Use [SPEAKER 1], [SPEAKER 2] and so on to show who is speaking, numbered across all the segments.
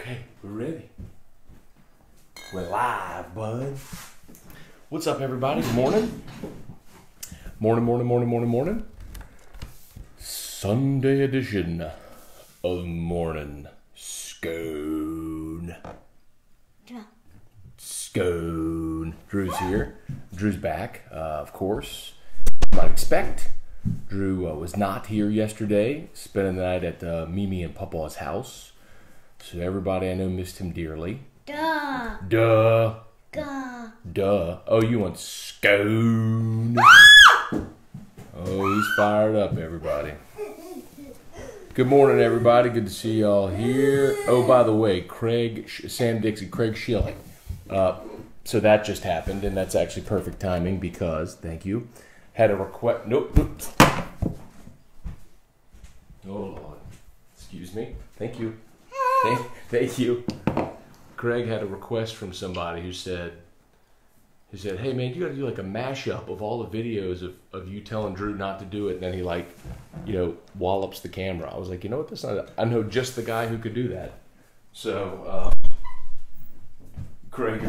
[SPEAKER 1] Okay, we're ready. We're live, bud. What's up, everybody? Good morning. Morning. Sunday edition of Morning Scone. Scone. Drew's here. Drew's back, of course. You might expect. Drew was not here yesterday, spending the night at Mimi and Papa's house. So everybody I know missed him dearly.
[SPEAKER 2] Duh.
[SPEAKER 1] Oh, you want Scone? Oh, he's fired up, everybody. Good morning, everybody. Good to see y'all here. Oh, by the way, Sam Dixie, Craig Schilling. So that just happened, and that's actually perfect timing because, thank you, had a request. Nope. Hold on. Excuse me. Thank you. Thank you. Craig had a request from somebody who said, hey man, you got to do like a mashup of all the videos of you telling Drew not to do it, and then he wallops the camera. I was like, you know what, that's not. I know just the guy who could do that. So, Craig,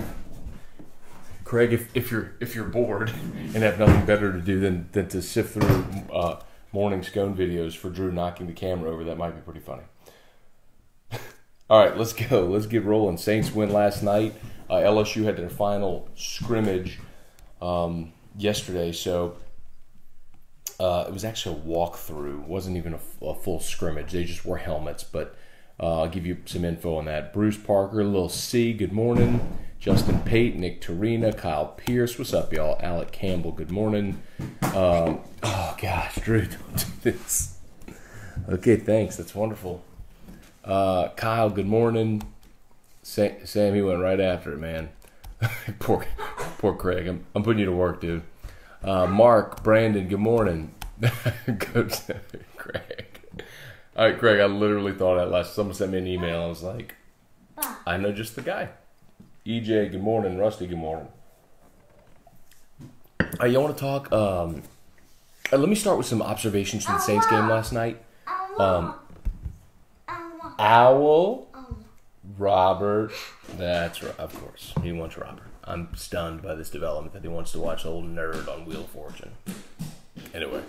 [SPEAKER 1] if you're bored and have nothing better to do than to sift through morning Scone videos for Drew knocking the camera over, that might be pretty funny. All right, let's go. Let's get rolling. Saints win last night. LSU had their final scrimmage yesterday, so it was actually a walkthrough. It wasn't even a full scrimmage. They just wore helmets, but I'll give you some info on that. Bruce Parker, Lil C, good morning. Justin Pate, Nick Torina, Kyle Pierce, what's up, y'all? Alec Campbell, good morning. Oh, gosh, Drew, don't do this. Okay, thanks. That's wonderful. Kyle, good morning. Sam, he went right after it, man. poor Craig. I'm putting you to work, dude. Mark, Brandon, good morning. Go to Craig. All right, Craig, I literally thought that last. Someone sent me an email. I was like, I know just the guy. EJ, good morning. Rusty, good morning. You want to talk? Let me start with some observations from the Saints game last night. Owl, Robert, that's right, of course, he wants Robert. I'm stunned by this development that he wants to watch Old Nerd on Wheel of Fortune. Anyway,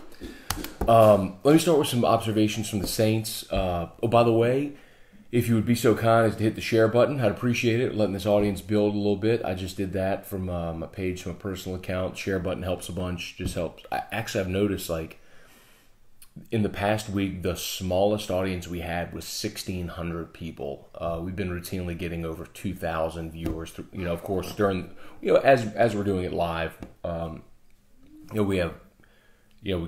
[SPEAKER 1] let me start with some observations from the Saints. Oh, by the way, if you would be so kind as to hit the share button, I'd appreciate it, letting this audience build a little bit. I just did that from my page, from a personal account. Share button helps a bunch, just helps. I've noticed, like, in the past week, the smallest audience we had was 1,600 people. We've been routinely getting over 2,000 viewers. Of course, during as we're doing it live, we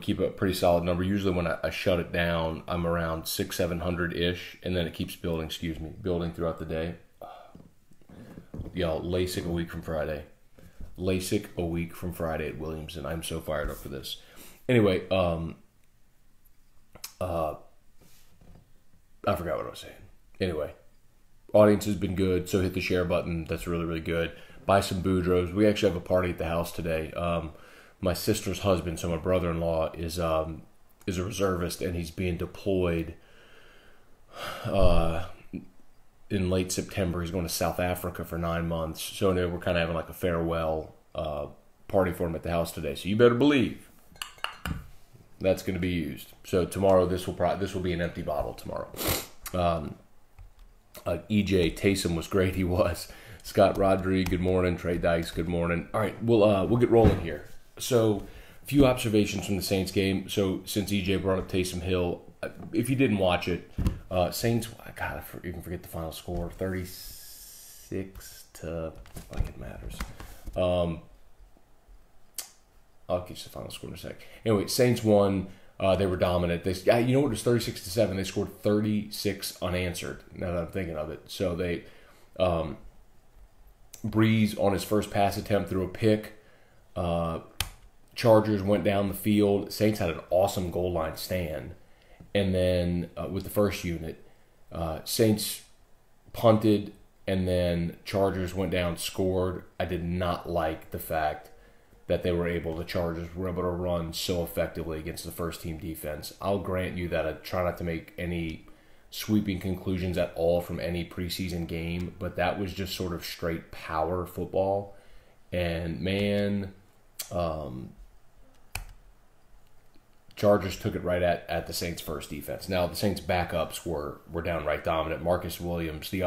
[SPEAKER 1] keep a pretty solid number. Usually, when I shut it down, I'm around 600-700 ish, and then it keeps building. Building throughout the day. Y'all, LASIK a week from Friday. LASIK a week from Friday at Williamson. I'm so fired up for this. Anyway, I forgot what I was saying. Anyway, audience has been good, so hit the share button. That's really, really good. Buy some Boudreaux. We actually have a party at the house today. My sister's husband, so my brother-in-law, is a reservist, and he's being deployed in late September. He's going to South Africa for 9 months. So we're kind of having like a farewell party for him at the house today. So you better believe that's going to be used. So tomorrow, this will be an empty bottle tomorrow. EJ Taysom was great. He was. Scott Rodriguez, good morning. Trey Dykes, good morning. All right, we'll get rolling here. So, a few observations from the Saints game. So, since EJ brought up Taysom Hill, if you didn't watch it, Saints. God, I even forget the final score. 36 to. Like it matters. I'll get you the final score in a sec. Anyway, Saints won. They were dominant. You know what? It was 36-7. They scored 36 unanswered. Now that I'm thinking of it, so they Breeze on his first pass attempt threw a pick. Chargers went down the field. Saints had an awesome goal line stand, and then with the first unit, Saints punted, and then Chargers went down, scored. I did not like the fact that the Chargers were able to run so effectively against the first team defense. I'll grant you that I try not to make any sweeping conclusions at all from any preseason game, but that was just sort of straight power football. And man, Chargers took it right at the Saints' first defense. Now the Saints' backups were downright dominant. Marcus Williams, I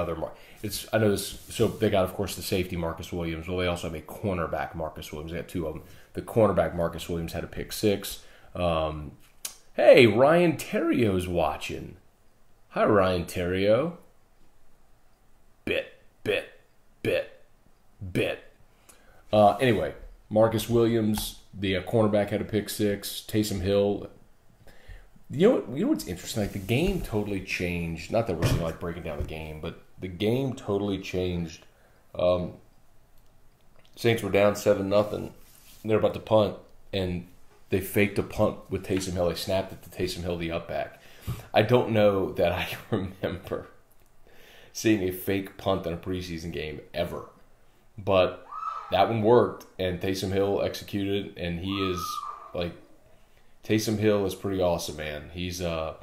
[SPEAKER 1] know this. So they got, of course, the safety Marcus Williams. Well, they also have a cornerback Marcus Williams. They got two of them. The cornerback Marcus Williams had a pick six. Hey, Ryan Terrio's watching. Hi, Ryan Terrio. Bit. Anyway, Marcus Williams, the cornerback, had a pick six. Taysom Hill. You know what's interesting? Like, the game totally changed. Not that we're like breaking down the game, but the game totally changed. Saints were down 7-0. They're about to punt, and they faked a punt with Taysom Hill. They snapped it to Taysom Hill, the up back. I don't know that I remember seeing a fake punt in a preseason game ever, but that one worked, and Taysom Hill executed, and he is, like, Taysom Hill is pretty awesome, man. He's, I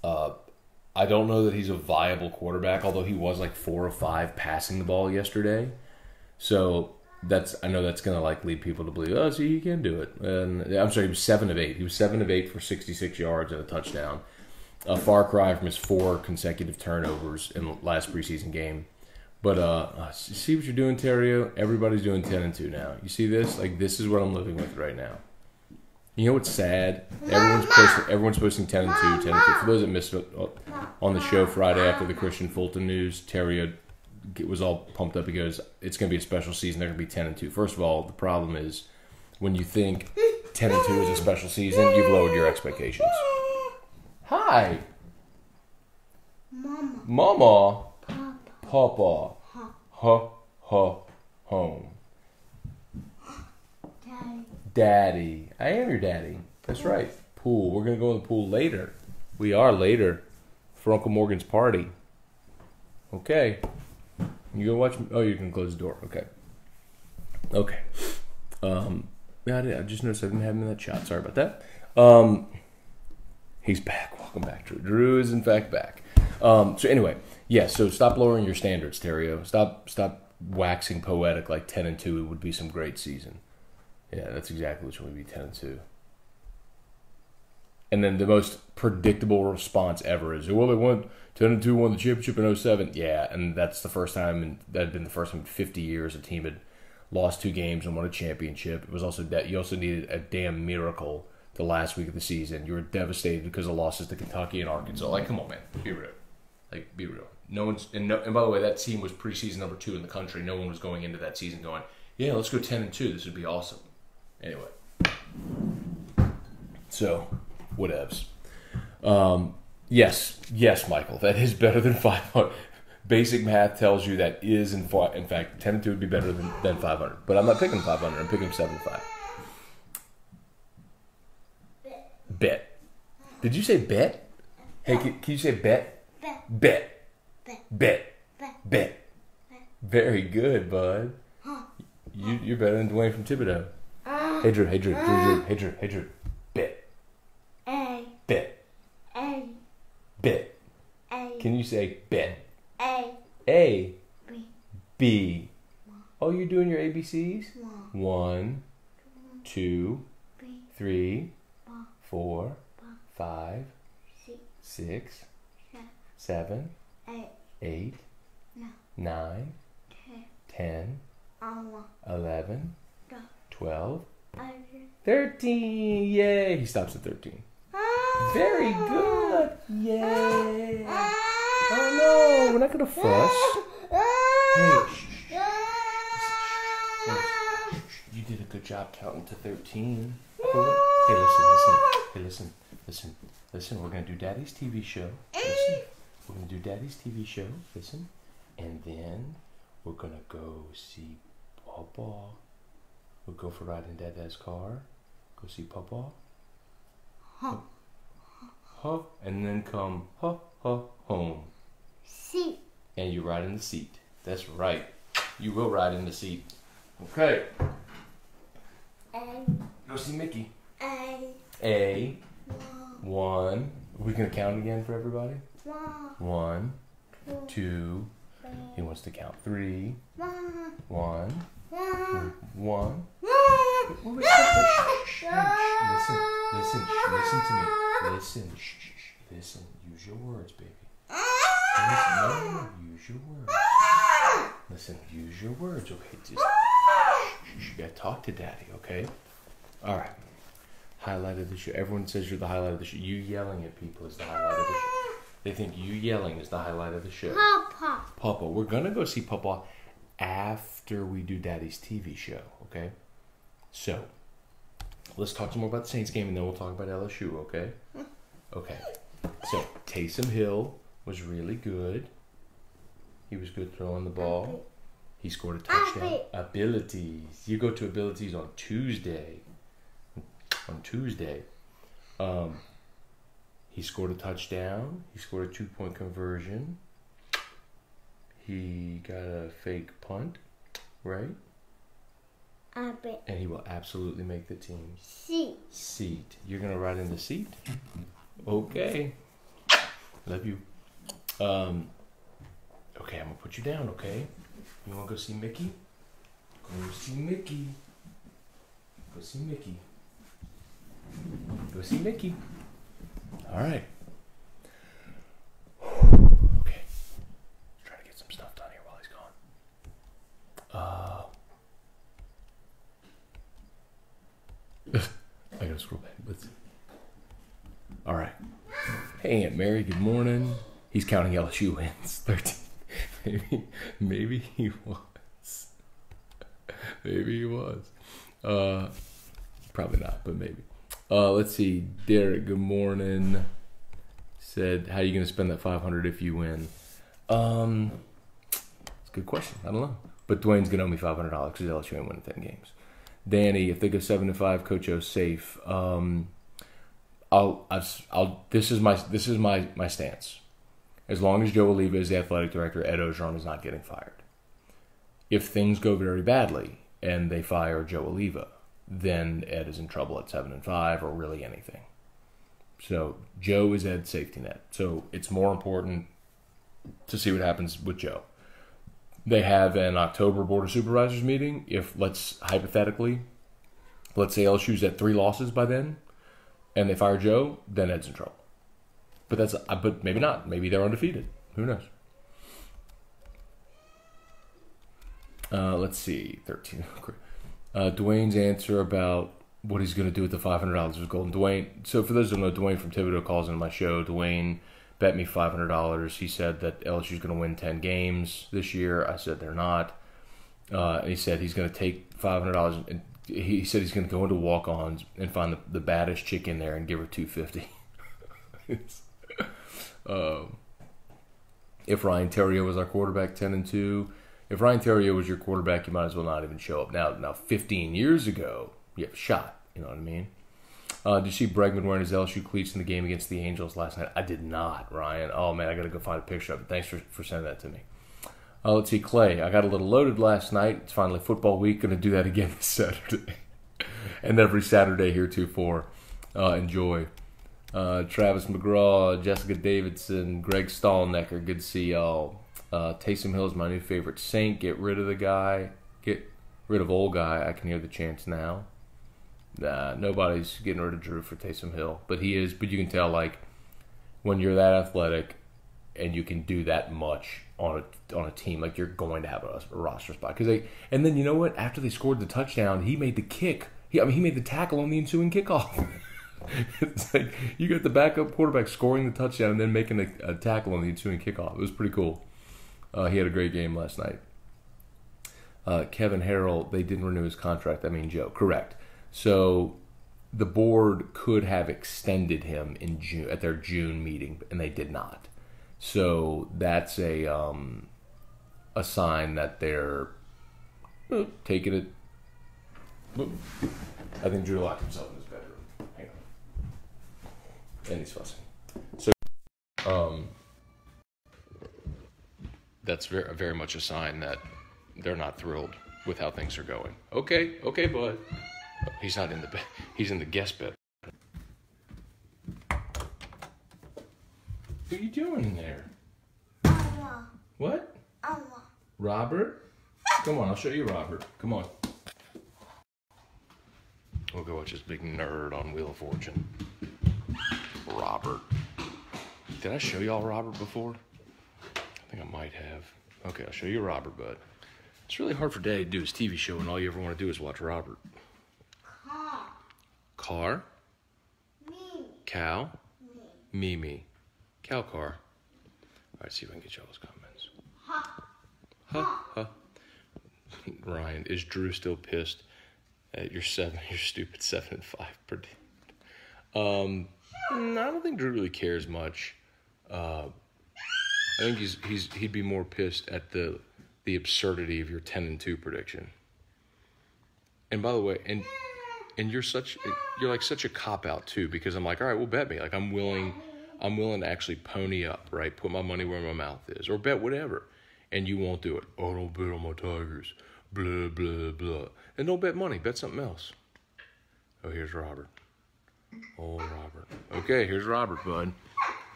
[SPEAKER 1] don't know that he's a viable quarterback, although he was, like, 4 of 5 passing the ball yesterday. So I know that's going to, like, lead people to believe, oh, see, he can do it. And I'm sorry, he was 7 of 8. He was 7 of 8 for 66 yards and a touchdown. A far cry from his 4 consecutive turnovers in the last preseason game. But see what you're doing, Terrio? Everybody's doing 10-2 now. You see this? Like, this is what I'm living with right now. You know what's sad? Everyone's posting 10-2, 10-2. For those that missed it on the show Friday after the Christian Fulton news, Terrio was all pumped up. He goes, it's going to be a special season. They're going to be 10-2. First of all, the problem is when you think 10-2 is a special season, you've lowered your expectations. Hi. Mama. Papa. Home. Daddy. I am your daddy. That's right. Pool. We're going to go in the pool later. We are later for Uncle Morgan's party. Okay. You go watch. Oh, you can close the door. Okay. I just noticed I didn't have him in that shot. Sorry about that. He's back. Welcome back, Drew. Drew is in fact back. So anyway, so stop lowering your standards, Terrio. Stop waxing poetic like 10-2 would be some great season. Yeah, that's exactly what would be 10-2. And then the most predictable response ever is, well, they won 10-2, won the championship in 2007. Yeah, and that's the first time, and that had been the first time in 50 years a team had lost 2 games and won a championship. It was also that you also needed a damn miracle the last week of the season. You were devastated because of losses to Kentucky and Arkansas. Like, come on, man, be real. Like, be real. And by the way, that team was preseason number 2 in the country. No one was going into that season going, yeah, let's go 10-2. This would be awesome. Anyway, so whatevs. Yes, Michael, that is better than 500. Basic math tells you that is in fact 10-2 would be better than 500. But I'm not picking 500. I'm picking 7-5. Bet. Did you say bet? Hey, can you say bet? Bet. Very good, bud. You're better than Dwayne from Thibodeau. Hey Drew. Bet. Bet. Can you say bet? A. B. Oh, you're doing your ABCs? 1, 2, 3, 4, 5, 6, 7, 8, 9, 10, 11, 12, 13. Yay! He stops at 13. Very good. Yay! Oh no, we're not gonna fuss. Hey, you did a good job counting to 13. Hey, listen. We're gonna do Daddy's TV show. Listen, and then we're gonna go see Papa. We'll go for a ride in Dad's car. Go see Papa. And then come home.
[SPEAKER 2] Seat.
[SPEAKER 1] And you ride in the seat. That's right. You will ride in the seat. Okay. Go see Mickey. A. 1. We gonna count again for everybody? 1, 2. He wants to count 3. 1. 1. Listen to me. Listen. Use your words, baby. Listen, use your words. Listen, use your words, okay? Just you gotta talk to daddy, okay? All right. Highlight of the show. Everyone says you're the highlight of the show. You yelling at people is the highlight of the show. They think you yelling is the highlight of the show. Papa. We're gonna go see Papa after we do Daddy's TV show, okay? So, let's talk some more about the Saints game, and then we'll talk about LSU, okay? Okay. So, Taysom Hill was really good. He was good throwing the ball. He scored a touchdown. Abilities. You go to abilities on Tuesday. He scored a touchdown. He scored a 2-point conversion. He got a fake punt, right? And he will absolutely make the team. Seat. You're going to ride in the seat? Okay. Love you. Okay, I'm going to put you down, okay? You want to go see Mickey? Go see Mickey. Go see Mickey. Go see Mickey. All right. Okay. Let's try to get some stuff done here while he's gone. I gotta scroll back. Let's see. All right. Hey, Aunt Mary. Good morning. He's counting LSU wins. 13. Maybe he was. Maybe he was. Probably not, but maybe. Let's see. Derek, good morning. Said, how are you going to spend that $500 if you win? It's a good question. I don't know. But Dwayne's going to owe me $500 because LSU ain't winning 10 games. Danny, if they go 7-5, Coach O's safe. This is my stance. As long as Joe Oliva is the athletic director, Ed Ogeron is not getting fired. If things go very badly and they fire Joe Oliva, then Ed is in trouble at 7-5 or really anything. So Joe is Ed's safety net. So it's more important to see what happens with Joe. They have an October Board of Supervisors meeting. If let's say LSU's at 3 losses by then, and they fire Joe, then Ed's in trouble. But maybe not. Maybe they're undefeated. Who knows? Let's see. 13. Dwayne's answer about what he's going to do with the $500 was golden. Dwayne. So for those who don't know, Dwayne from Thibodeau calls into my show. Dwayne bet me $500. He said that LSU's going to win 10 games this year. I said they're not. And he said he's going to take $500 and he said he's going to go into walk-ons and find the baddest chick in there and give her $250. If Ryan Terrier was our quarterback, 10-2. If Ryan Terrier was your quarterback, you might as well not even show up. Now 15 years ago, you have a shot. You know what I mean? Did you see Bregman wearing his LSU cleats in the game against the Angels last night? I did not, Ryan. Oh, man, I got to go find a picture of it. Thanks for sending that to me. Let's see, Clay. I got a little loaded last night. It's finally football week. Going to do that again this Saturday. And every Saturday heretofore. Enjoy. Travis McGraw, Jessica Davidson, Greg Stallnecker. Good to see y'all. Taysom Hill is my new favorite Saint. Get rid of the guy. Get rid of old guy. I can hear the chants now. Nah, nobody's getting rid of Drew for Taysom Hill. But he is. But you can tell, like, when you're that athletic and you can do that much on a team, like, you're going to have a roster spot. And then, you know what? After they scored the touchdown, he made the kick. He made the tackle on the ensuing kickoff. It's like you got the backup quarterback scoring the touchdown and then making a tackle on the ensuing kickoff. It was pretty cool. He had a great game last night. Kevin Harrell, they didn't renew his contract. I mean, Joe, correct. So the board could have extended him in June at their June meeting, and they did not. So that's a sign that they're taking it. I think Drew locked himself in his bedroom. Hang on. And he's fussing. So that's very much a sign that they're not thrilled with how things are going. Okay, bud. He's not in the bed. He's in the guest bed. What are you doing in there? What? Robert? Come on, I'll show you Robert. Come on. We'll go watch this big nerd on Wheel of Fortune. Robert. Did I show y'all Robert before? I think I might have. Okay, I'll show you Robert, bud. It's really hard for Daddy to do his TV show and all you ever want to do is watch Robert.
[SPEAKER 2] Car.
[SPEAKER 1] Car?
[SPEAKER 2] Me.
[SPEAKER 1] Cow? Mimi. Cow car. All right, see if I can get y'all's comments.
[SPEAKER 2] Ha.
[SPEAKER 1] Ha, ha. Ryan, is Drew still pissed at your stupid 7-5 prediction? No, I don't think Drew really cares much. I think he'd be more pissed at the absurdity of your 10-2 prediction. And by the way, and you're like such a cop out too, because I'm like, all right, well, bet me. Like I'm willing to actually pony up, right? Put my money where my mouth is, or bet whatever. And you won't do it. Oh, don't bet on my Tigers. Blah, blah, blah. And don't bet money. Bet something else. Oh, here's Robert. Oh, Robert. Okay, here's Robert, bud.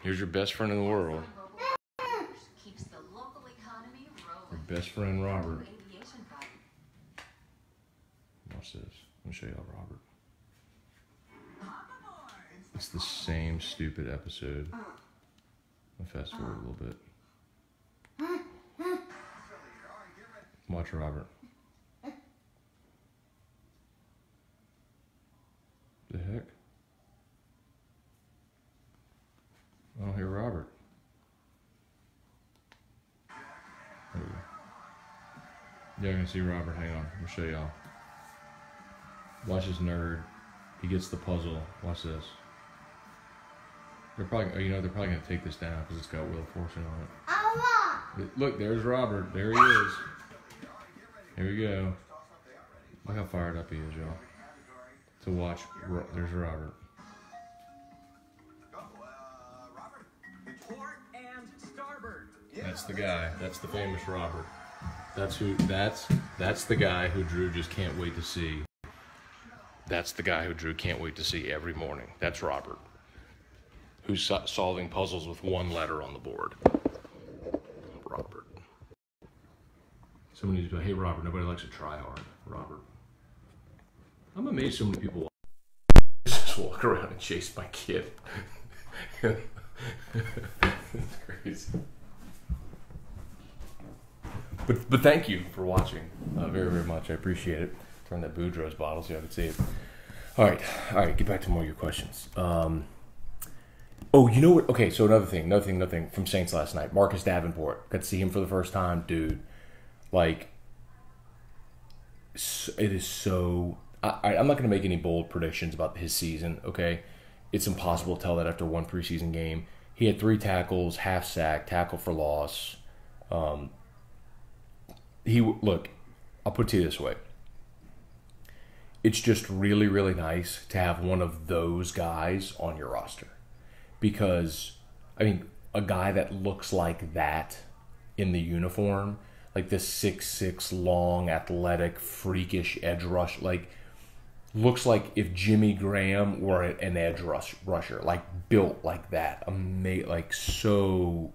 [SPEAKER 1] Here's your best friend in the world. Your best friend, Robert. Watch this. Let me show y'all Robert. It's the same stupid episode. I'll fast forward a little bit. Watch Robert. The heck? I don't hear Robert. There we go. Yeah, I can see Robert. Hang on. I'll show y'all. Watch this nerd. He gets the puzzle. Watch this. They're probably, they're probably going to take this down because it's got Wheel of Fortune on it. Look, there's Robert. There he is. Here we go. Look how fired up he is, y'all. To watch. There's Robert. That's the guy. That's the famous Robert. That's the guy who Drew just can't wait to see. That's the guy who Drew can't wait to see every morning. That's Robert. Who's solving puzzles with one letter on the board. Robert. Somebody needs to go, hey Robert, nobody likes to try hard. Robert. I'm amazed so many people just walk around and chase my kid. It's crazy. But thank you for watching very, very much. I appreciate it. Turn that Boudreaux's bottle so I can see it. All right, get back to more of your questions. Oh, you know what? Okay, so another thing from Saints last night. Marcus Davenport. Got to see him for the first time. Dude, like, it is so... I'm not going to make any bold predictions about his season, okay? It's impossible to tell that after one preseason game. He had 3 tackles, half sack, tackle for loss. Look, I'll put it to you this way. It's just really, really nice to have one of those guys on your roster. Because, I mean, a guy that looks like that in the uniform, like this 6'6", long, athletic, freakish edge rush, like, looks like if Jimmy Graham were an edge rusher, like, built like that. Like, so...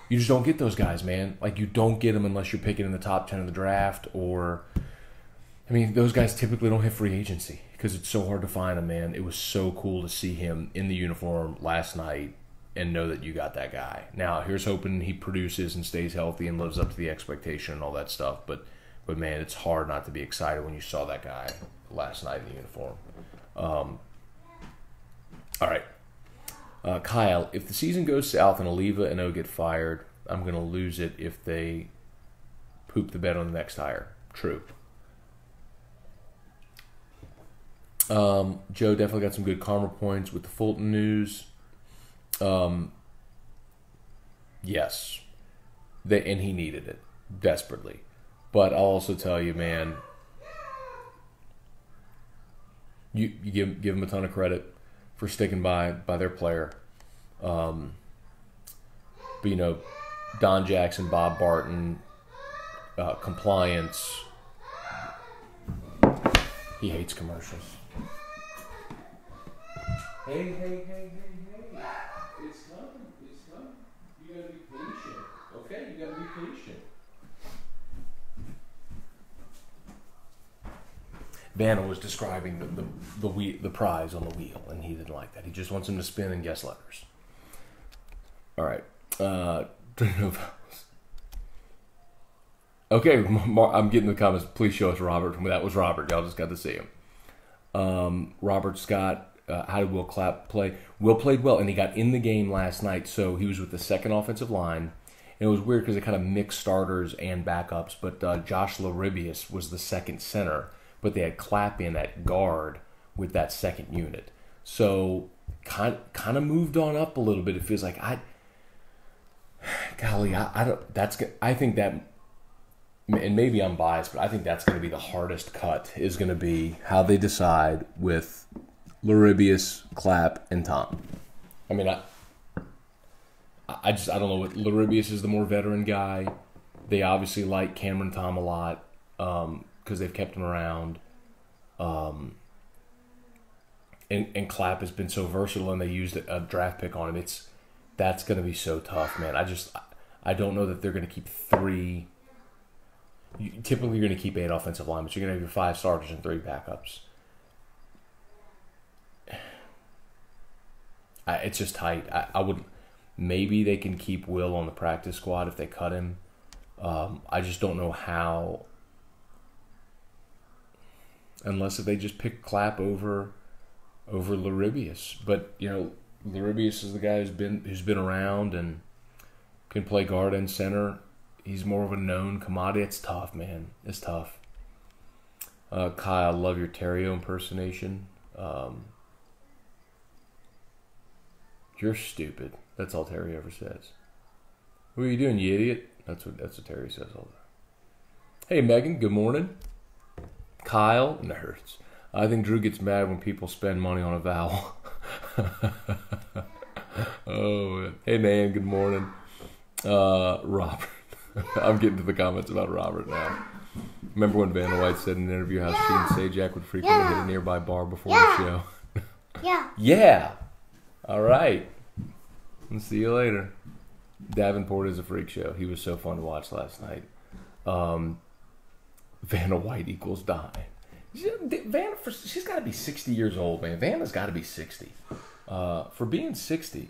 [SPEAKER 1] You just don't get those guys, man. Like, you don't get them unless you're picking in the top 10 of the draft, or... I mean, those guys typically don't hit free agency because it's so hard to find them, man. It was so cool to see him in the uniform last night and know that you got that guy. Now, here's hoping he produces and stays healthy and lives up to the expectation and all that stuff. But man, it's hard not to be excited when you saw that guy last night in the uniform. All right. Kyle, if the season goes south and Oliva and O get fired, I'm going to lose it if they poop the bed on the next hire. True. Joe definitely got some good karma points with the Fulton news. Yes. And he needed it desperately. But I'll also tell you, man, you give them a ton of credit for sticking by their player. But, Don Jackson, Bob Barton, compliance. He hates commercials. Hey. It's coming. got to be patient. Vanna was describing the prize on the wheel, and he didn't like that. He just wants him to spin and guess letters. All right. Okay, I'm getting the comments. Please show us Robert. That was Robert. Y'all just got to see him. Robert Scott. How did Will Clapp play? Will played well, and he got in the game last night, so he was with the second offensive line. And it was weird because they kind of mixed starters and backups, but Josh Laribius was the second center, but they had Clapp in at guard with that second unit. So kind of moved on up a little bit. It feels like I think that, and maybe I'm biased, but I think that's going to be the hardest cut, is going to be how they decide with Laribius, Clapp, and Tom. I mean, I don't know what Laribius is, the more veteran guy. They obviously like Cameron Tom a lot because they've kept him around. And Clapp has been so versatile, and they used a draft pick on him. That's going to be so tough, man. I don't know that they're going to keep three. Typically, you're going to keep 8 offensive linemen, but you're going to have your 5 starters and 3 backups. It's just tight. I would. Maybe they can keep Will on the practice squad if they cut him. I just don't know how. Unless if they just pick Clapp over Laribius. But Laribius is the guy who's been around and can play guard and center. He's more of a known commodity. It's tough, man. It's tough. Kyle, love your Terrio impersonation. You're stupid. That's all Terry ever says. What are you doing, you idiot? That's what Terry says all the time. Hey, Megan. Good morning. Kyle, nerds. I think Drew gets mad when people spend money on a vowel. Oh, hey, man. Good morning. Robert. I'm getting to the comments about Robert now. Remember when Vanna White said in an interview how she and Sajak would frequently hit a nearby bar before the show? Yeah. All right. I'll see you later. Davenport is a freak show. He was so fun to watch last night. Vanna White equals dying. Vanna, she's got to be 60 years old, man. Vanna's got to be 60. For being 60,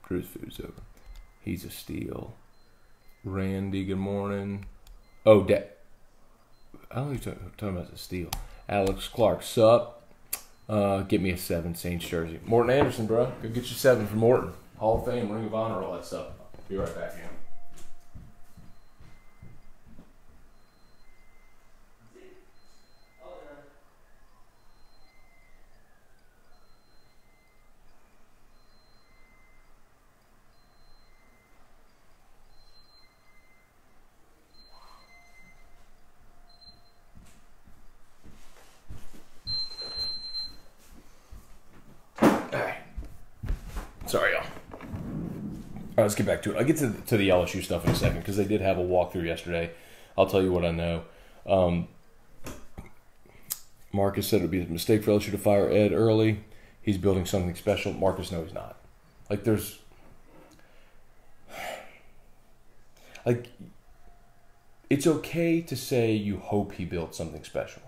[SPEAKER 1] Drew's food's over. He's a steal. Randy, good morning. Oh, I don't think you're talking about the steal. Alex Clark, sup? Get me a 7 Saints jersey. Morton Anderson, bro. Go get your 7 from Morton. Hall of Fame, Ring of Honor, all that stuff. Be right back, man. Sorry, y'all. All right, let's get back to it. I'll get to the LSU stuff in a second because they did have a walkthrough yesterday. I'll tell you what I know. Marcus said it would be a mistake for LSU to fire Ed early. He's building something special. Marcus, no, he's not. It's okay to say you hope he built something special,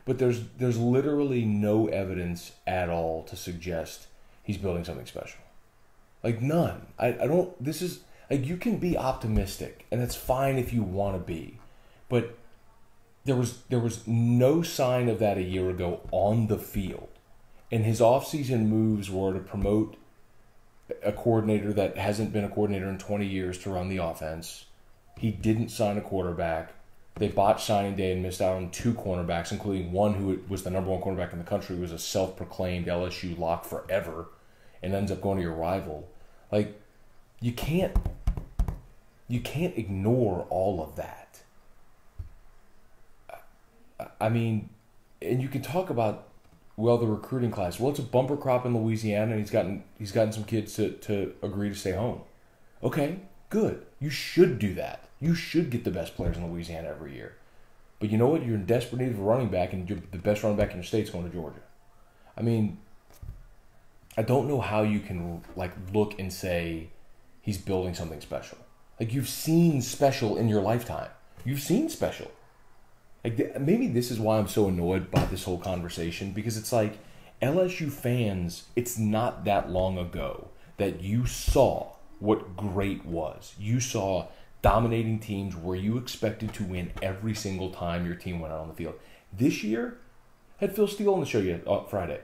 [SPEAKER 1] but there's literally no evidence at all to suggest he's building something special. None. I don't. This is you can be optimistic, and it's fine if you want to be, but there was no sign of that a year ago on the field, and his offseason moves were to promote a coordinator that hasn't been a coordinator in 20 years to run the offense. He didn't sign a quarterback. They botched signing day and missed out on 2 cornerbacks, including one who was the number 1 cornerback in the country, who was a self-proclaimed LSU lock forever, and ends up going to your rival. You can't ignore all of that. I mean, and you can talk about the recruiting class. Well, it's a bumper crop in Louisiana, and he's gotten some kids to agree to stay home. Okay, good. You should do that. You should get the best players in Louisiana every year. But you know what? You're in desperate need of a running back, and the best running back in your state's going to Georgia. I mean, I don't know how you can look and say he's building something special. Like, you've seen special in your lifetime. You've seen special. Like, maybe this is why I'm so annoyed by this whole conversation, because it's like, LSU fans, it's not that long ago that you saw what great was. You saw dominating teams where you expected to win every single time your team went out on the field. This year, had Phil Steele on the show yet on Friday.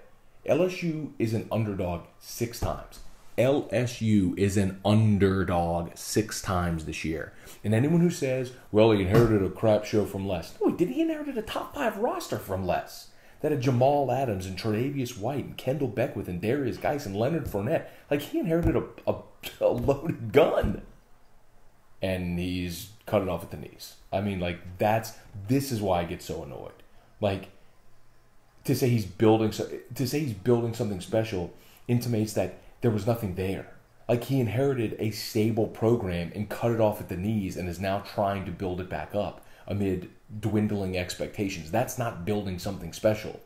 [SPEAKER 1] LSU is an underdog 6 times. LSU is an underdog 6 times this year. And anyone who says, well, he inherited a crap show from Les. No, he didn't. He inherited a top 5 roster from Les. That had Jamal Adams and Tre'Davious White and Kendall Beckwith and Darius Geis and Leonard Fournette. Like, he inherited a loaded gun. And he's cut it off at the knees. I mean, like, this is why I get so annoyed. Like, to say he's building something special intimates that there was nothing there. Like, he inherited a stable program and cut it off at the knees and is now trying to build it back up amid dwindling expectations. That's not building something special.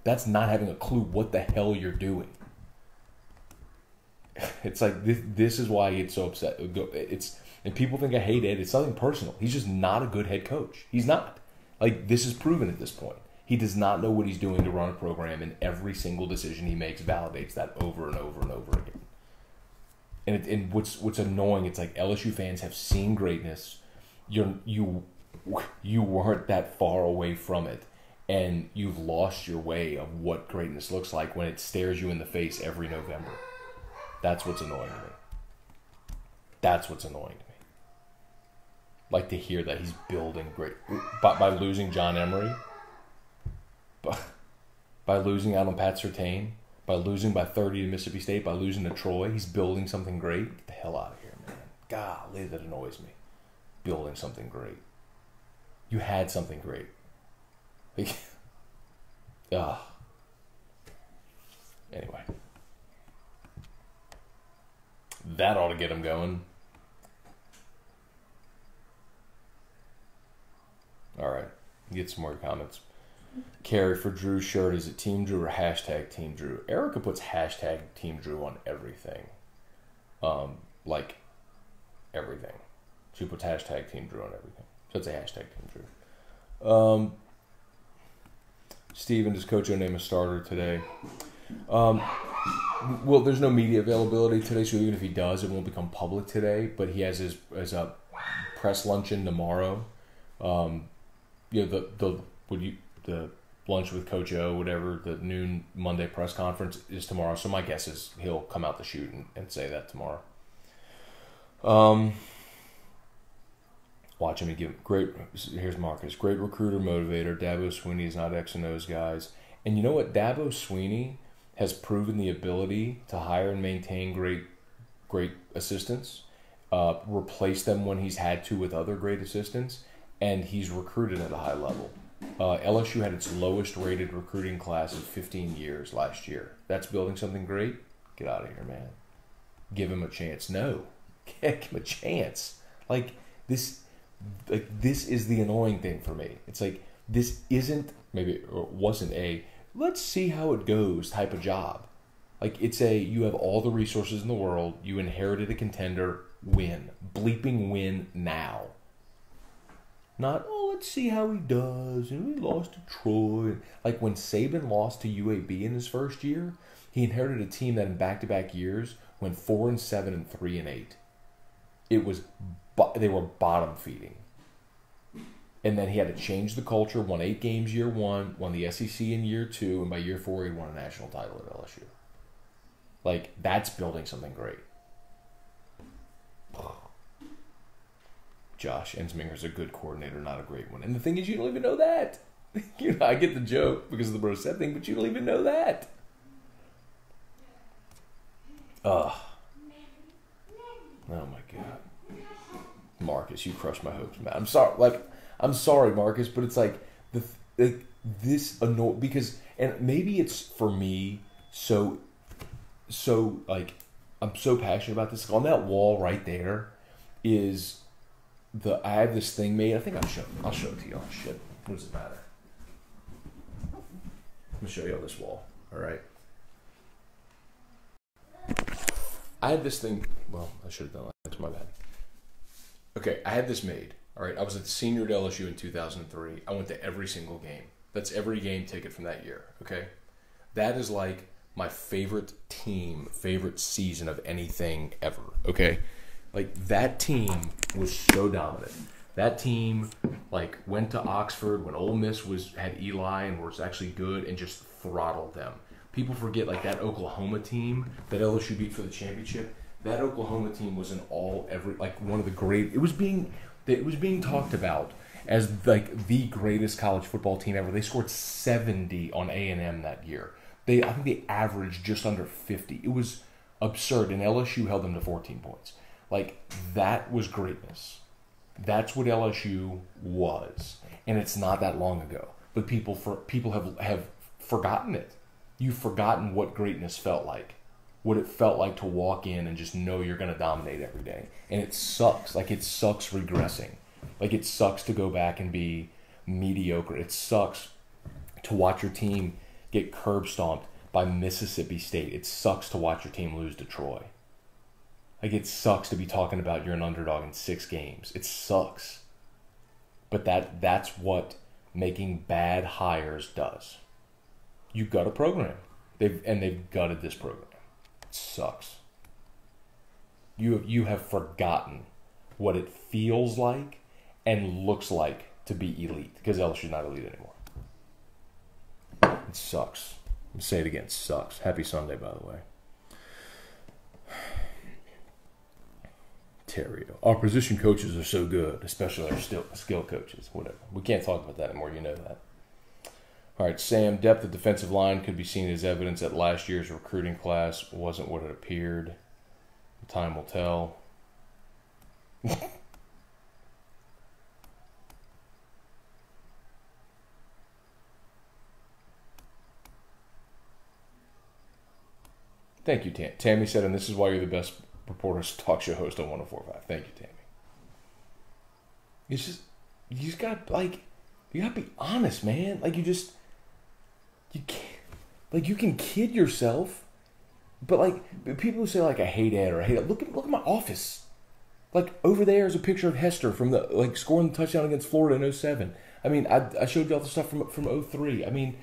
[SPEAKER 1] That's not having a clue what the hell you're doing. It's like, this is why I get so upset. And people think I hate Ed. It's nothing personal. He's just not a good head coach. He's not. Like, this is proven at this point. He does not know what he's doing to run a program, and every single decision he makes validates that over and over and over again. And what's annoying, it's like LSU fans have seen greatness. You weren't that far away from it, and you've lost your way of what greatness looks like when it stares you in the face every November. That's what's annoying to me. That's what's annoying to me. Like, to hear that he's building great by losing John Emery, by losing out on Pat Surtain, by losing by 30 to Mississippi State, by losing to Troy. He's building something great. Get the hell out of here, man. Golly, that annoys me. Building something great. You had something great. Like, anyway. That ought to get him going. All right. Get some more comments. Carrie, for Drew's shirt, is it Team Drew or hashtag Team Drew? Erica puts hashtag Team Drew on everything. Like, everything. She puts hashtag Team Drew on everything. So it's a hashtag Team Drew. Steven, does Coach O name a starter today? Well, there's no media availability today, so even if he does, it won't become public today. But he has his press luncheon tomorrow. The lunch with Coach O, whatever, the noon Monday press conference is tomorrow. So my guess is he'll come out the chute and say that tomorrow. Watch him and give great. Here's Marcus. Great recruiter, motivator. Dabo Swinney is not X and O's guys. And you know what? Dabo Swinney has proven the ability to hire and maintain great assistants, replace them when he's had to with other great assistants, and he's recruited at a high level. LSU had its lowest rated recruiting class in 15 years last year. That's building something great? Get out of here, man. Give him a chance. No. Give him a chance. This is the annoying thing for me. It's like, this isn't, maybe, or wasn't a, let's see how it goes type of job. Like, it's a, you have all the resources in the world, you inherited a contender, win. Bleeping win now. Not, let's see how he does, and we lost to Troy. Like, when Saban lost to UAB in his first year, he inherited a team that in back-to-back years went 4-7 and 3-8. They were bottom feeding. And then he had to change the culture, won 8 games year 1, won the SEC in year 2, and by year 4 he won a national title at LSU. Like, that's building something great. Josh Ensminger's a good coordinator, not a great one. And the thing is, you don't even know that. I get the joke because of the Brosette thing, but you don't even know that. Oh my God. Marcus, you crushed my hopes, man. I'm sorry, Marcus, but it's like this annoy because, and maybe it's for me so like, I'm so passionate about this. On that wall right there is I have this thing made. I think I'll show it to y'all. Shit, what does it matter? Let me show y'all this wall. All right. I had this thing. Well, I should have done that. That's my bad. Okay, I had this made. All right, I was a senior at LSU in 2003. I went to every single game. That's every game ticket from that year. Okay, that is like my favorite team, favorite season of anything ever. Okay, like that team was so dominant. That team like went to Oxford when Ole Miss had Eli and was actually good and just throttled them. People forget like that Oklahoma team that LSU beat for the championship. That Oklahoma team was like one of the great. It was being talked about as like the greatest college football team ever. They scored 70 on A&M that year. I think they averaged just under 50. It was absurd, and LSU held them to 14 points. Like that was greatness. That's what LSU was, and it's not that long ago. But people have forgotten it. You've forgotten what greatness felt like, what it felt like to walk in and just know you're going to dominate every day. And it sucks. Like, it sucks regressing. Like, it sucks to go back and be mediocre. It sucks to watch your team get curb stomped by Mississippi State. It sucks to watch your team lose to Troy. Like, it sucks to be talking about you're an underdog in 6 games. It sucks. But that's what making bad hires does. You gut a program. They've gutted this program. It sucks. You have forgotten what it feels like and looks like to be elite, because LSU's not elite anymore. It sucks. I'll say it again. It sucks. Happy Sunday, by the way. Terrio. Our position coaches are so good, especially our skill coaches. Whatever. We can't talk about that anymore. You know that. All right, Sam. Depth of defensive line could be seen as evidence that last year's recruiting class wasn't what it appeared. Time will tell. Thank you, Tammy said, and this is why you're the best reporters talk show host on 104.5. Thank you, Tammy. It's just, you just gotta be honest, man. Like, you can't, like, you can kid yourself, but like, people who say like, I hate Ed or I hate it, look at my office. Like, over there is a picture of Hester from scoring the touchdown against Florida in 07. I mean, I showed you all the stuff from 03. I mean,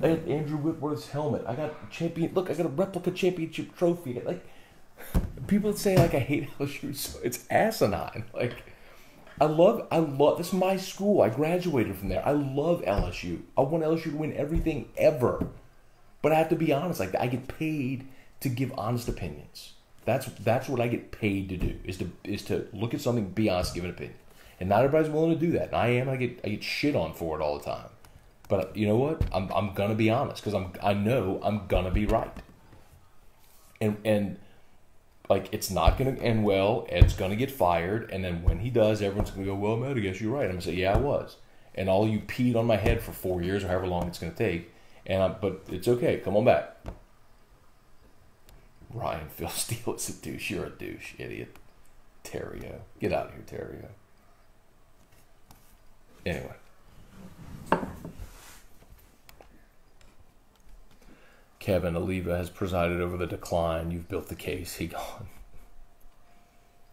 [SPEAKER 1] I had Andrew Whitworth's helmet. I got I got a replica championship trophy. Like, people that say like I hate LSU, it's asinine. Like, I love this is my school. I graduated from there. I love LSU. I want LSU to win everything ever. But I have to be honest, like, I get paid to give honest opinions. That's what I get paid to do, is to look at something, be honest, give an opinion. And not everybody's willing to do that. And I am. I get shit on for it all the time. But you know what? I'm gonna be honest, because I know I'm gonna be right. And like, it's not gonna end well. Ed's gonna get fired, and then when he does, everyone's gonna go, "Well, Matt, I guess you're right." I'm gonna say, "Yeah, I was." And all you peed on my head for 4 years or however long it's gonna take. But it's okay. Come on back. Ryan Phil Steele is a douche. You're a douche, idiot. Terrio, get out of here, Terrio. Anyway. Kevin Oliva has presided over the decline. You've built the case. He gone.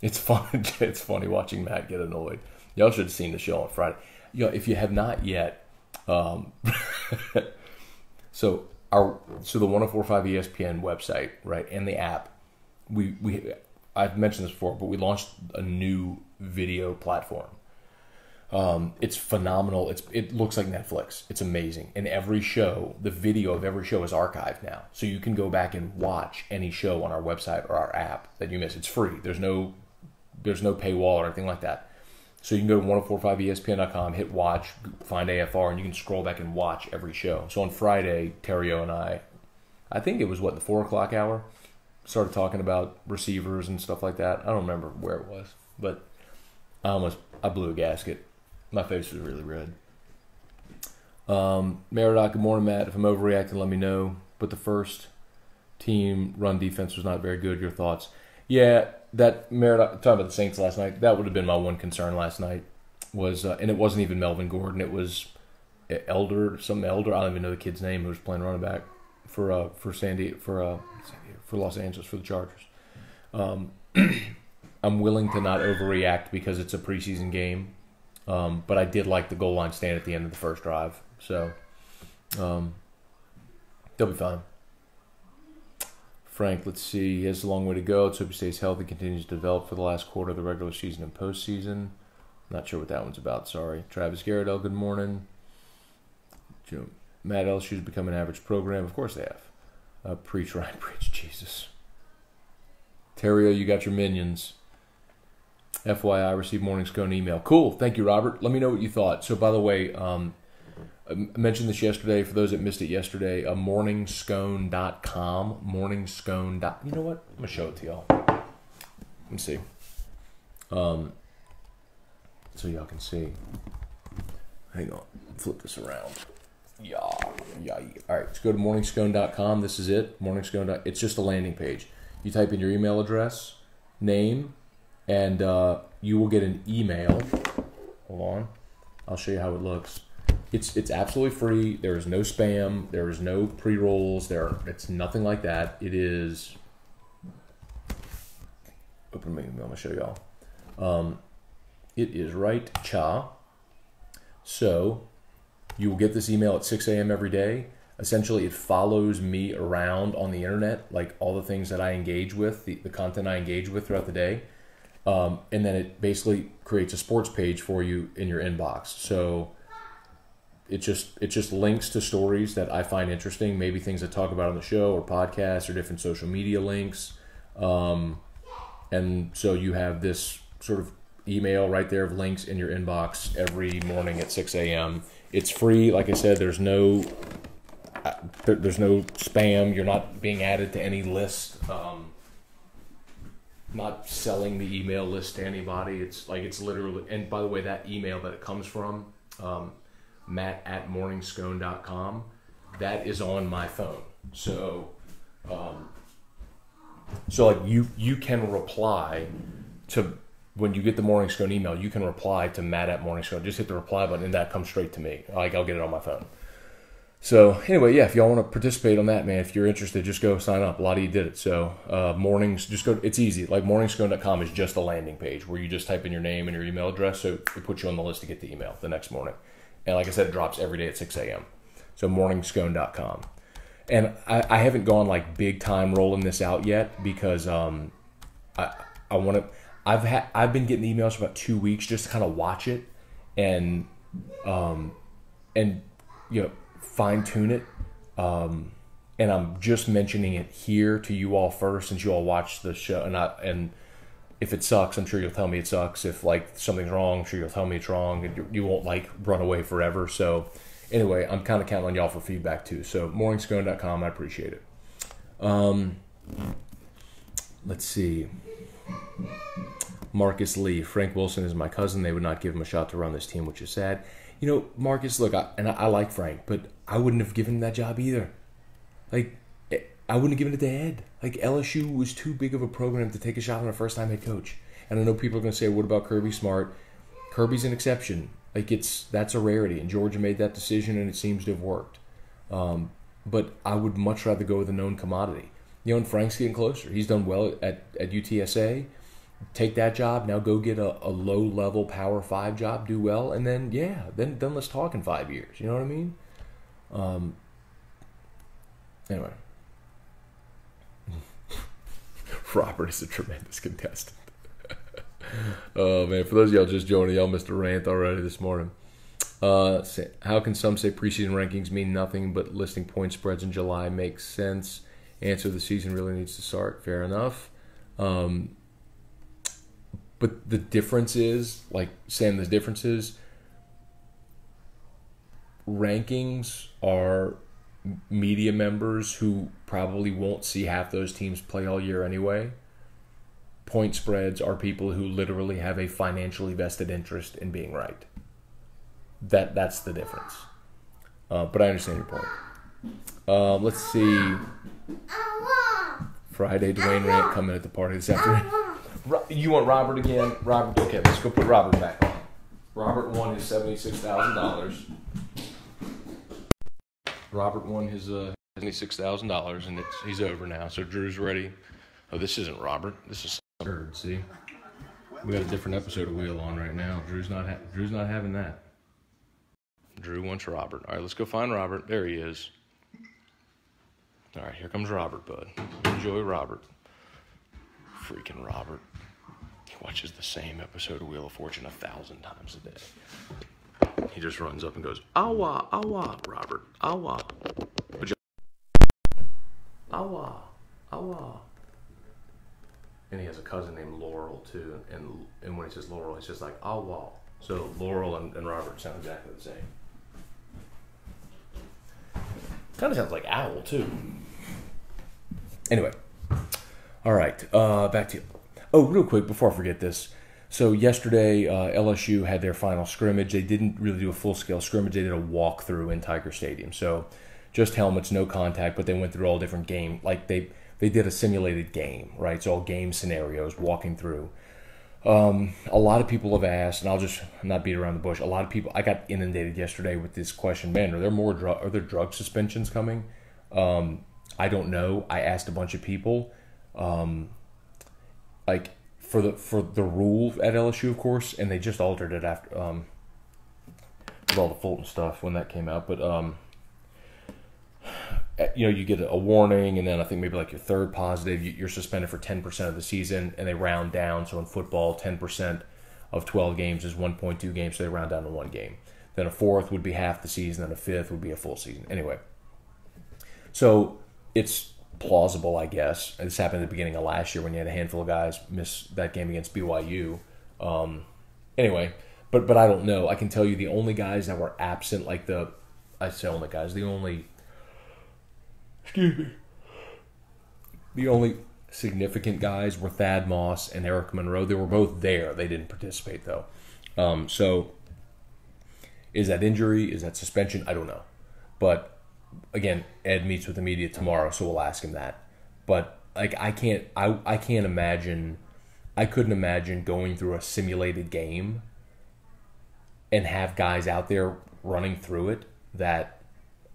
[SPEAKER 1] It's fun. It's funny watching Matt get annoyed. Y'all should have seen the show on Friday. If you have not yet, so the 104.5 ESPN website, right, and the app, I've mentioned this before, but we launched a new video platform. It's phenomenal. It looks like Netflix. It's amazing. And every show, the video of every show is archived now. So you can go back and watch any show on our website or our app that you miss. It's free. There's no paywall or anything like that. So you can go to 1045ESPN.com, hit watch, find AFR, and you can scroll back and watch every show. So on Friday, Terrio and I think it was the 4 o'clock hour, started talking about receivers and stuff like that. I don't remember where it was, but I blew a gasket. My face was really red. Merodot, good morning, Matt. If I'm overreacting, let me know. But the first team run defense was not very good. Your thoughts? Yeah, that Merodot, talking about the Saints last night, that would have been my one concern last night. And it wasn't even Melvin Gordon. It was Elder. I don't even know the kid's name who was playing running back for Los Angeles, for the Chargers. I'm willing to not overreact because it's a preseason game. But I did like the goal line stand at the end of the first drive. So they'll be fine. Frank, let's see. He has a long way to go. Let's hope he stays healthy, continues to develop for the last quarter of the regular season and postseason. Not sure what that one's about. Sorry. Travis Garrett, good morning. Matt, LSU's become an average program. Of course they have. Preach, Ryan, preach, Jesus. Terrio, you got your minions. FYI, received Morning Scone email. Cool. Thank you, Robert. Let me know what you thought. So, by the way, I mentioned this yesterday. For those that missed it yesterday, morningscone.com. Morningscone. You know what? I'm going to show it to y'all. Let me see. So y'all can see. Hang on. Flip this around. Yeah. All right. Let's go to morningscone.com. This is it. Morningscone. It's just a landing page. You type in your email address, name, and you will get an email. Hold on. I'll show you how it looks. It's absolutely free. There is no spam. There is no pre-rolls. It's nothing like that. It is. Open my email. I'm going to show y'all. It is right cha. So you will get this email at 6 a.m. every day. Essentially, it follows me around on the internet, like all the things that I engage with, the content I engage with throughout the day. And then it basically creates a sports page for you in your inbox. So it just links to stories that I find interesting, maybe things I talk about on the show or podcasts or different social media links. And so you have this sort of email right there of links in your inbox every morning at 6 a.m. It's free. Like I said, there's no spam. You're not being added to any list. Not selling the email list to anybody. It's literally, and by the way, that email that it comes from, matt@morningscone.com, that is on my phone. So like you can reply to, when you get the Morning Scone email, you can reply to matt@morningscone. Just hit the reply button and that comes straight to me. Like, I'll get it on my phone. So anyway, yeah, if y'all want to participate on that, man, if you're interested, just go sign up. A lot of you did it. So just go. It's easy. Like, morningscone.com is just a landing page where you just type in your name and your email address. So it puts you on the list to get the email the next morning. And like I said, it drops every day at 6 a.m. So morningscone.com. And I haven't gone like big time rolling this out yet because I want to. I've been getting emails for about 2 weeks just to kind of watch it and fine tune it. And I'm just mentioning it here to you all first, since you all watch the show. And if it sucks, I'm sure you'll tell me it sucks. If like something's wrong, I'm sure you'll tell me it's wrong, and you won't like run away forever. So anyway, I'm kind of counting on y'all for feedback too. So morningscone.com, I appreciate it. Let's see. Marcus Lee, Frank Wilson is my cousin. They would not give him a shot to run this team, which is sad. You know, Marcus, look, I like Frank, but I wouldn't have given him that job either. Like, I wouldn't have given it to Ed. Like, LSU was too big of a program to take a shot on a first-time head coach. And I know people are going to say, what about Kirby Smart? Kirby's an exception. Like, that's a rarity, and Georgia made that decision, and it seems to have worked. But I would much rather go with a known commodity. You know, and Frank's getting closer. He's done well at UTSA. Take that job, now go get a low-level Power 5 job, do well, and then, yeah, then let's talk in 5 years. You know what I mean? Anyway. Robert is a tremendous contestant. Oh, man, for those of y'all just joining, y'all missed a rant already this morning. How can some say preseason rankings mean nothing but listing point spreads in July makes sense? Answer, the season really needs to start. Fair enough. But the difference is, like Sam, the difference is rankings are media members who probably won't see half those teams play all year anyway. Point spreads are people who literally have a financially vested interest in being right. That's the difference. But I understand your point. Let's see. Friday, Dwayne Rant coming at the party this afternoon. You want Robert again? Robert, okay, let's go put Robert back on. Robert won his $76,000. Robert won his $76,000, and he's over now. So Drew's ready Oh, this isn't Robert. This is third. See, we got a different episode of Wheel on right now. Drew's not having that. Drew wants Robert. All right, let's go find Robert. There he is. All right, here comes Robert, bud. Enjoy Robert. Freaking Robert. He watches the same episode of Wheel of Fortune 1,000 times a day. He just runs up and goes, "Awa, awa, Robert, awa." Awa, awa. And he has a cousin named Laurel, too. And when he says Laurel, he's just like, awa. So Laurel and Robert sound exactly the same. Kind of sounds like owl, too. Anyway. All right. Back to you. Oh, real quick, before I forget this. So yesterday, LSU had their final scrimmage. They didn't really do a full-scale scrimmage. They did a walkthrough in Tiger Stadium. So just helmets, no contact, but they went through all different game. Like they did a simulated game, right? So all game scenarios, walking through. A lot of people have asked, and I'll just not beat around the bush. A lot of people, I got inundated yesterday with this question, man, are there drug suspensions coming? I don't know. I asked a bunch of people, like for the rule at LSU, of course, and they just altered it after, with all the Fulton stuff when that came out. But, you get a warning, and then I think maybe like your third positive, you're suspended for 10% of the season, and they round down. So in football, 10% of 12 games is 1.2 games, so they round down to 1 game. Then a fourth would be half the season, and a fifth would be a full season. Anyway, so it's plausible, I guess. This happened at the beginning of last year when you had a handful of guys miss that game against BYU. Anyway, but I don't know. I can tell you the only guys that were absent, the only significant guys were Thad Moss and Eric Monroe. They were both there. They didn't participate, though. So is that injury? Is that suspension? I don't know. But, again, Ed meets with the media tomorrow, so we'll ask him that. But, like, I couldn't imagine going through a simulated game and have guys out there running through it that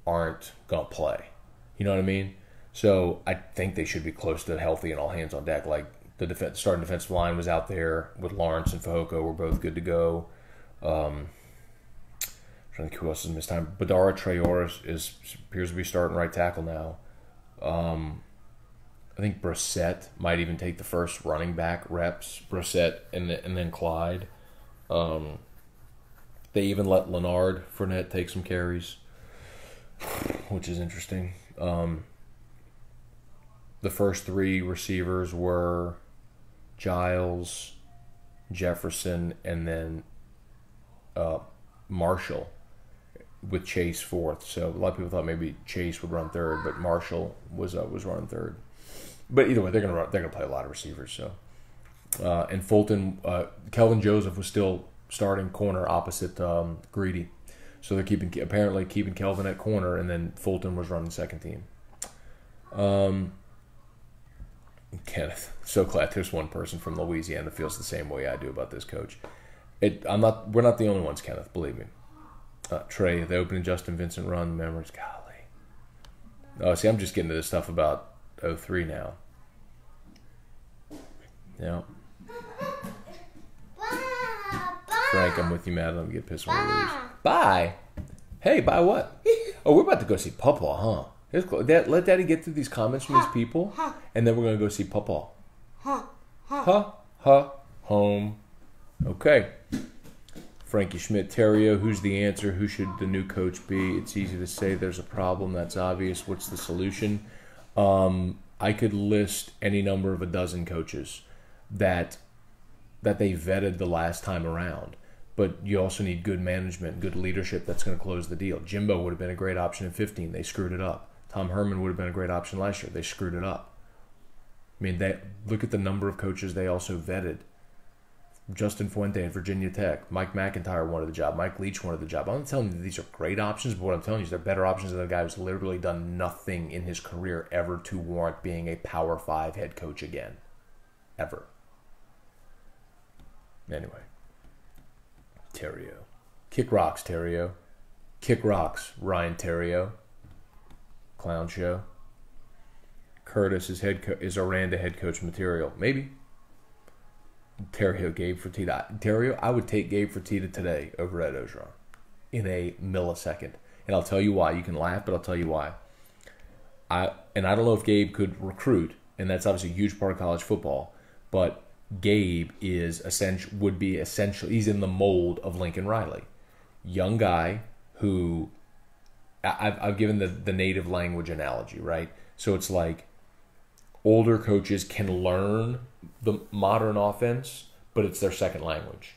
[SPEAKER 1] aren't going to play. You know what I mean? So I think they should be close to healthy and all hands on deck. Like the starting defensive line was out there with Lawrence and Fehoko were both good to go. Trying to think who else has missed time. Badara Traore appears to be starting right tackle now. I think Brissett might even take the first running back reps. Brissett and then Clyde. They even let Leonard Fournette take some carries, which is interesting. The first 3 receivers were Giles, Jefferson, and then Marshall with Chase fourth. So a lot of people thought maybe Chase would run third, but Marshall was running third. But either way, they're gonna play a lot of receivers. So and Fulton, Kelvin Joseph was still starting corner opposite Greedy. So they're apparently keeping Kelvin at corner, and then Fulton was running second team. Kenneth, so glad there's one person from Louisiana that feels the same way I do about this coach. We're not the only ones, Kenneth, believe me. Trey, the opening Justin Vincent run, memories, golly. Oh, see, I'm just getting to this stuff about 03 now. Yeah. Frank, I'm with you, Matt. Let me get pissed when we lose. Bye. Hey, bye what? Oh, we're about to go see Pawpaw, huh? Let Daddy get through these comments from these people, and then we're going to go see Pawpaw. Home. Okay. Frankie Schmidt, Terrio, who's the answer? Who should the new coach be? It's easy to say there's a problem. That's obvious. What's the solution? I could list any number of a dozen coaches that they vetted the last time around. But you also need good management, good leadership that's going to close the deal. Jimbo would have been a great option in 2015. They screwed it up. Tom Herman would have been a great option last year. They screwed it up. I mean, look at the number of coaches they also vetted. Justin Fuente at Virginia Tech. Mike McIntyre wanted the job. Mike Leach wanted the job. I'm not telling you that these are great options, but what I'm telling you is they're better options than a guy who's literally done nothing in his career ever to warrant being a Power 5 head coach again. Ever. Anyway. Terrio. Kick rocks, Terrio. Kick rocks, Ryan Terrio. Clown show. Curtis is Aranda head coach material. Maybe. Terrio, Gabe Fertitta. Terrio, I would take Gabe Fertitta today over Ed Ogeron in a millisecond. And I'll tell you why. You can laugh, but I'll tell you why. I don't know if Gabe could recruit, and that's obviously a huge part of college football, but Gabe would be essential. He's in the mold of Lincoln Riley. Young guy who I've given the native language analogy, right? So it's like older coaches can learn the modern offense, but it's their second language.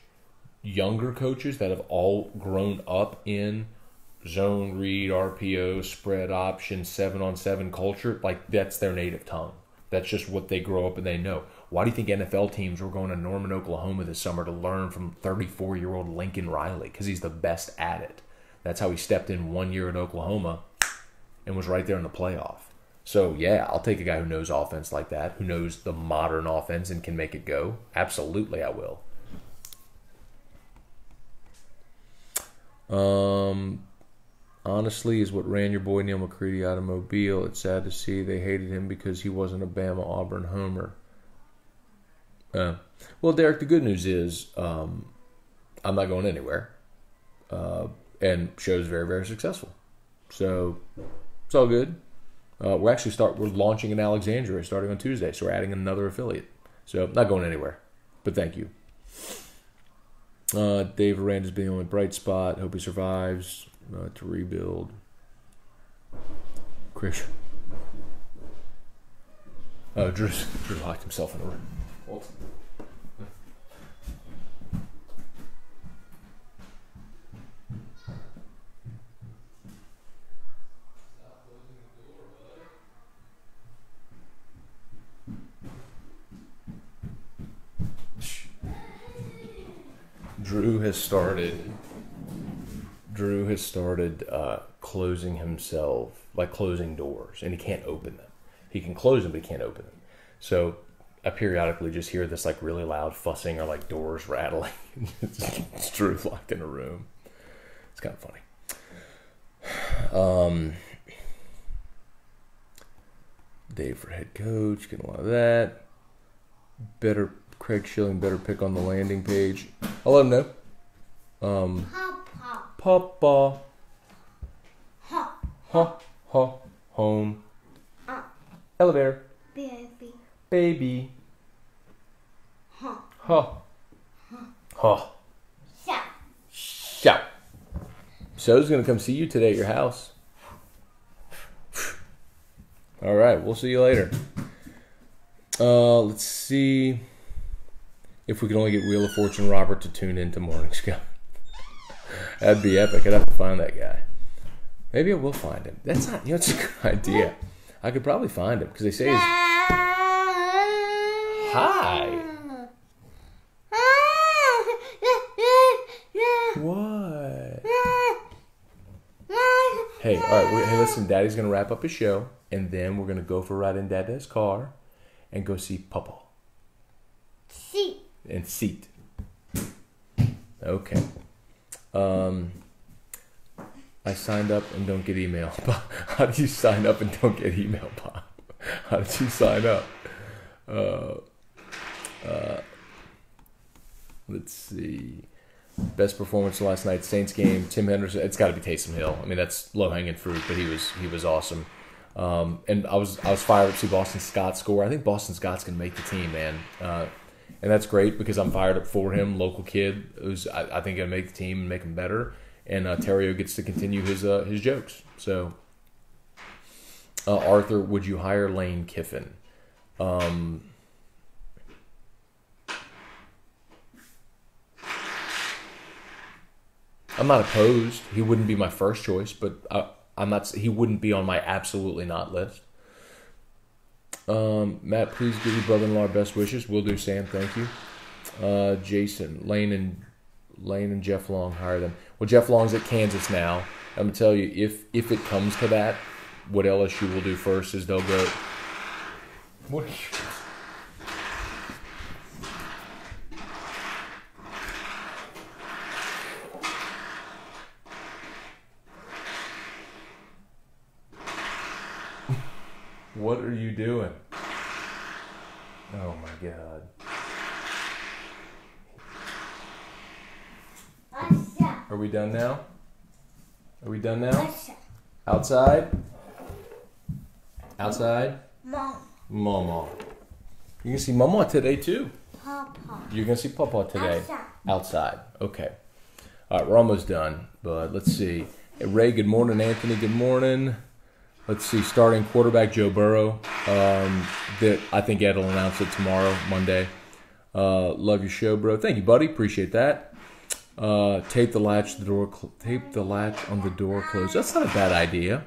[SPEAKER 1] Younger coaches that have all grown up in zone read, RPO, spread option, 7-on-7 culture, like that's their native tongue. That's just what they grow up and they know. Why do you think NFL teams were going to Norman, Oklahoma this summer to learn from 34-year-old Lincoln Riley? Because he's the best at it. That's how he stepped in 1 year at Oklahoma and was right there in the playoff. So, yeah, I'll take a guy who knows offense like that, who knows the modern offense and can make it go. Absolutely, I will. Honestly, is what ran your boy Neil McCready out of Mobile. It's sad to see they hated him because he wasn't a Bama Auburn homer. Well, Derek, the good news is I'm not going anywhere. And show's very, very successful. So it's all good. We're launching in Alexandria starting on Tuesday, so we're adding another affiliate. So not going anywhere, but thank you. Dave Aranda's being the only bright spot. Hope he survives to rebuild. Chris. Drew locked himself in the room. Walt. Drew has started closing himself, like closing doors, and he can't open them. He can close them, but he can't open them. So I periodically just hear this like really loud fussing or like doors rattling. It's Drew locked in a room. It's kind of funny. Dave for head coach, getting a lot of that. Craig Schilling better pick on the landing page. I'll let him know. Papa. Ha. Home. Elevator. Baby. Ha. Shout. So's going to come see you today at your house. All right, we'll see you later. Let's see if we can only get Wheel of Fortune Robert to tune into Morning Scone. That'd be epic. I'd have to find that guy. Maybe I will find him. That's not, it's a good idea. I could probably find him because they say he's... Hi. What? Hey, all right. Hey, listen. Daddy's gonna wrap up his show, and then we're gonna go for a ride in Dad's car, and go see Papa. Seat. Okay. I signed up and don't get email. How do you sign up and don't get email, Bob? How did you sign up? Let's see. Best performance last night, Saints game. Tim Henderson. It's got to be Taysom Hill. I mean, that's low hanging fruit, but he was awesome. And I was fired up to see Boston Scott score. I think Boston Scott's gonna make the team, man. And that's great because I'm fired up for him, local kid who's I think gonna make the team and make him better. And Terrio gets to continue his jokes. So, Arthur, would you hire Lane Kiffin? I'm not opposed. He wouldn't be my first choice, but I'm not. He wouldn't be on my absolutely not list. Matt, please give your brother-in-law our best wishes. Will do, Sam. Thank you. Jason, Lane and Jeff Long, hire them. Well, Jeff Long's at Kansas now. I'm gonna tell you, if it comes to that, what LSU will do first is they'll go. What? What are you doing? Oh my God. Are we done now? Are we done now? Outside? Outside?
[SPEAKER 2] Mom.
[SPEAKER 1] Mama. You can see Mama today too.
[SPEAKER 2] Papa.
[SPEAKER 1] You're going to see Papa today.
[SPEAKER 2] Outside.
[SPEAKER 1] Outside. Okay. All right, we're almost done, but let's see. Hey, Ray, good morning. Anthony, good morning. Let's see, starting quarterback Joe Burrow. That I think Ed will announce it tomorrow, Monday. Love your show, bro. Thank you, buddy. Appreciate that. Tape the latch on the door closed. That's not a bad idea.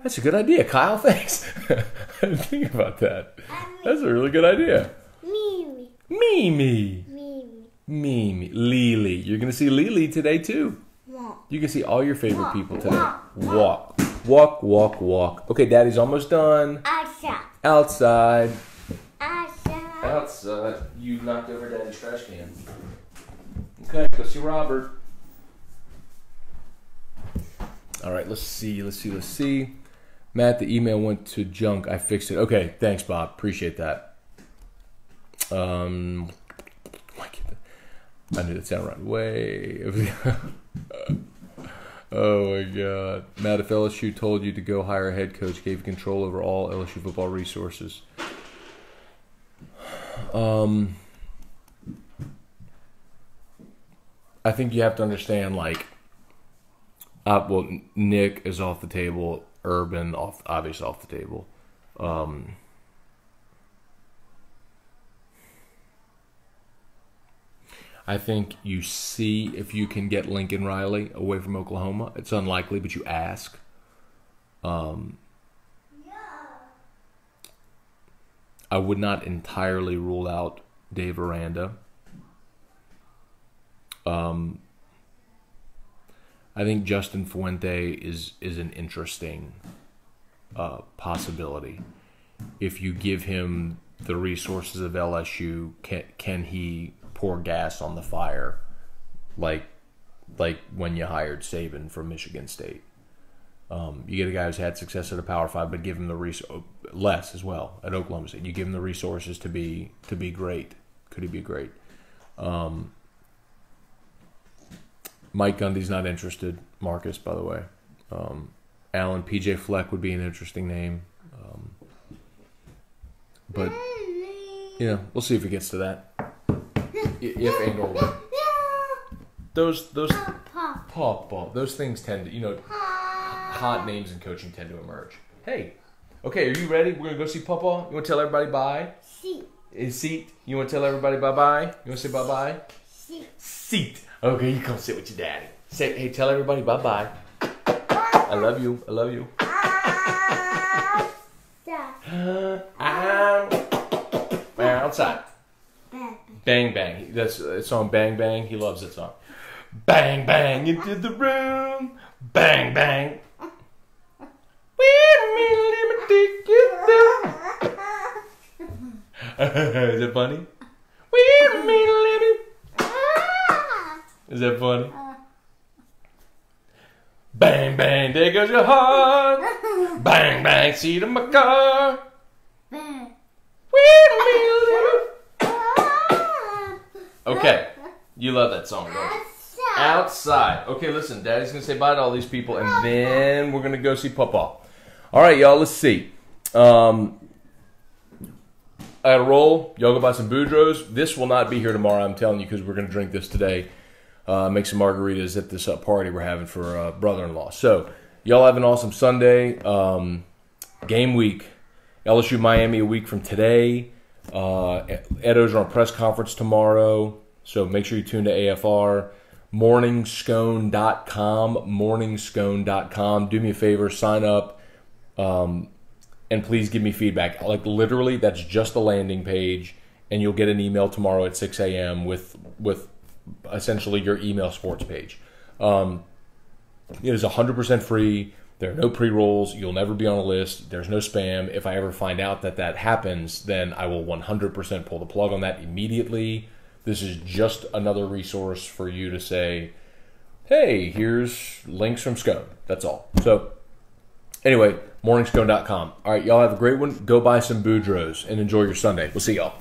[SPEAKER 1] That's a good idea, Kyle. Thanks. I didn't think about that. That's a really good idea.
[SPEAKER 2] Mimi.
[SPEAKER 1] Mimi.
[SPEAKER 2] Mimi.
[SPEAKER 1] Mimi. Lily. You're going to see Lily today, too.
[SPEAKER 2] Walk.
[SPEAKER 1] You can see all your favorite people today. Walk. Walk, walk, walk. Okay, Daddy's almost done.
[SPEAKER 2] Outside.
[SPEAKER 1] Outside.
[SPEAKER 2] Outside.
[SPEAKER 1] Outside. You knocked over Daddy's trash can. Okay, go see Robert. All right, let's see. Matt, the email went to junk. I fixed it. Okay, thanks, Bob. Appreciate that. I knew that sounded right away. Oh my God. Matt, if LSU told you to go hire a head coach, gave you control over all LSU football resources. I think you have to understand, like, well, Nick is off the table. Urban, obviously off the table. I think you see if you can get Lincoln Riley away from Oklahoma. It's unlikely, but you ask. I would not entirely rule out Dave Aranda. I think Justin Fuente is an interesting possibility. If you give him the resources of LSU, can he pour gas on the fire like when you hired Saban from Michigan State? You get a guy who's had success at a Power 5, but give him the less as well at Oklahoma State. You give him the resources to be great. Could he be great? Mike Gundy's not interested. Marcus, by the way. Alan, PJ Fleck would be an interesting name. But, we'll see if it gets to that. If Engel. Those Papa. Those things tend to, hot names in coaching tend to emerge. Hey, okay, are you ready? We're going to go see Papa. You want to tell everybody bye? Seat. You want to tell everybody bye-bye? You want to say bye-bye? Seat. Okay, you come sit with your daddy. Say, hey, tell everybody bye-bye. I love you. I love you. Outside. Bang, bang. That's a song, Bang, Bang. He loves that song. Bang, bang into the room. Bang, bang. Wait a minute, let me take you down. Is that funny? Wait a minute, let me. Is that funny? Bang, bang, there goes your heart. Bang, bang, seat in my car. Wait a minute. Okay, you love that song, don't you? Outside. Okay, listen, Daddy's going to say bye to all these people, and then we're going to go see Papa. All right, y'all, let's see. I got to roll. Y'all go buy some Boudreaux. This will not be here tomorrow, I'm telling you, because we're going to drink this today. Make some margaritas at this party we're having for brother-in-law. So, y'all have an awesome Sunday. Game week. LSU Miami a week from today. Edo's on a press conference tomorrow. So, make sure you tune to AFR. Morningscone.com. Morningscone.com. Do me a favor. Sign up. And please give me feedback. Like, literally, that's just the landing page. And you'll get an email tomorrow at 6 a.m. with essentially your email sports page. It is 100% free. There are no pre-rolls. You'll never be on a list. There's no spam. If I ever find out that happens, then I will 100% pull the plug on that immediately. This is just another resource for you to say, hey, here's links from Scone. That's all. So Anyway, morningscone.com. All right, y'all have a great one. Go buy some Boudreaux and enjoy your Sunday. We'll see y'all.